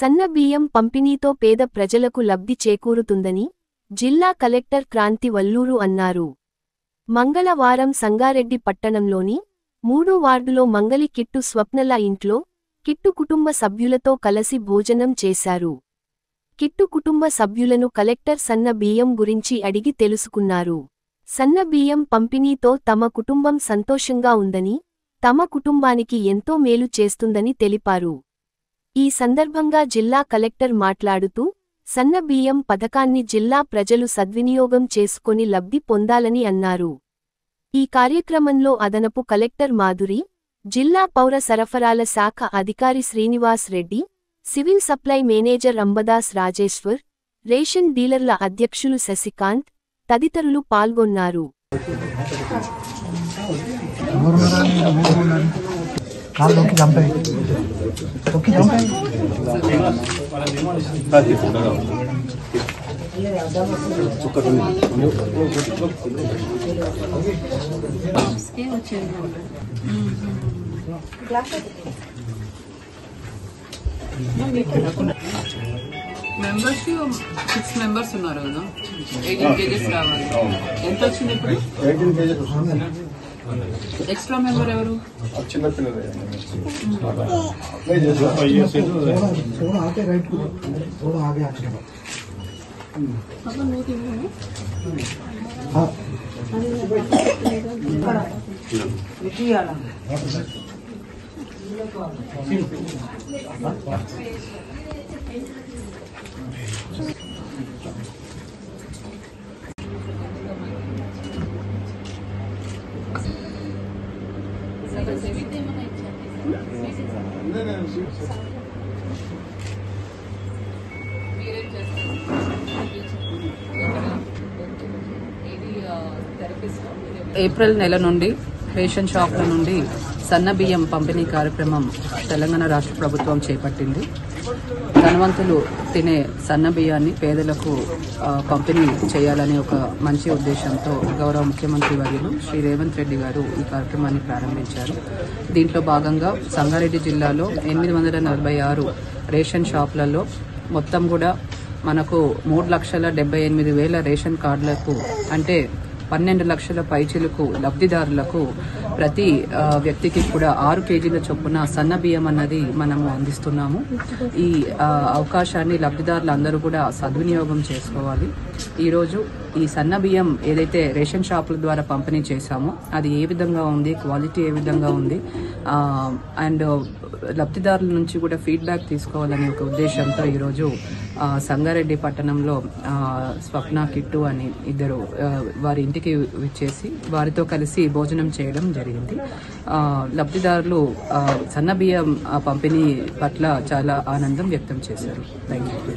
సన్న బియ్యం పంపిణీతో పేద ప్రజలకు లబ్ధి చేకూరుతుందని జిల్లా కలెక్టర్ క్రాంతి వల్లూరు అన్నారు. మంగళవారం సంగారెడ్డి పట్టణంలోని 3 వార్డులో మంగలి కిట్టు స్వప్నల ఇంట్లో కిట్టు కుటుంబ సభ్యులతో కలసి భోజనం చేశారు. కిట్టు కుటుంబ సభ్యులను కలెక్టర్ సన్న బియ్యం గురించి అడిగి తెలుసుకున్నారు. సన్న బియ్యం పంపిణీతో తమ కుటుంబం సంతోషంగా ఉందని, తమ కుటుంబానికి ఎంతో మేలు చేస్తుందని తెలిపారు. ఈ సందర్భంగా జిల్లా కలెక్టర్ మాట్లాడుతూ, సన్న బియ్యం పథకాన్ని జిల్లా ప్రజలు సద్వినియోగం చేసుకొని లబ్ధి పొందాలని అన్నారు. ఈ కార్యక్రమంలో అదనపు కలెక్టర్ మాధురి, జిల్లా పౌర సరఫరాల శాఖ అధికారి Srinivas Reddy, civil supply manager Ambadas Rajeshwar, ration డీలర్ల అధ్యక్షులు శశికాంత్ తదితరులు పాల్గొన్నారు. మెంబర్స్ 6 మెంబర్స్ ఉన్నారు కదా, 18 కేజెస్ రావాలి. ఎంత వచ్చింది ఇప్పుడు? 18 కేజెస్. ఎక్స్ట్రా మెంబర్ ఎవరు? ఏప్రిల్ నెల నుండి రేషన్ షాప్ల నుండి సన్న బియ్యం పంపిణీ కార్యక్రమం తెలంగాణ రాష్ట్ర ప్రభుత్వం చేపట్టింది. ధనవంతులు తినే సన్న బియ్యాన్ని పేదలకు పంపిణీ చేయాలనే ఒక మంచి ఉద్దేశంతో గౌరవ ముఖ్యమంత్రి వర్యులు శ్రీ రేవంత్ రెడ్డి గారు ఈ కార్యక్రమాన్ని ప్రారంభించారు. దీంట్లో భాగంగా సంగారెడ్డి జిల్లాలో 846 రేషన్ షాపులలో మొత్తం కూడా మనకు 3,78,000 రేషన్ కార్డులకు, అంటే 12 లక్షల పైచిలకు లబ్ధిదారులకు ప్రతి వ్యక్తికి కూడా 6 కేజీల చొప్పున సన్న బియ్యం అన్నది మనము అందిస్తున్నాము. ఈ అవకాశాన్ని లబ్ధిదారులందరూ కూడా సద్వినియోగం చేసుకోవాలి. ఈరోజు ఈ సన్న బియ్యం ఏదైతే రేషన్ షాపుల ద్వారా పంపిణీ చేశామో అది ఏ విధంగా ఉంది, క్వాలిటీ ఏ విధంగా ఉంది, అండ్ లబ్ధిదారుల నుంచి కూడా ఫీడ్బ్యాక్ తీసుకోవాలనే ఒక ఉద్దేశంతో ఈరోజు సంగారెడ్డి పట్టణంలో స్వప్న కిట్టు అని ఇద్దరు వారి ఇంటికి విచ్చేసి వారితో కలిసి భోజనం చేయడం జరిగింది. లబ్ధిదారులు సన్న బియ్యం పంపిణీ పట్ల చాలా ఆనందం వ్యక్తం చేశారు. Thank you.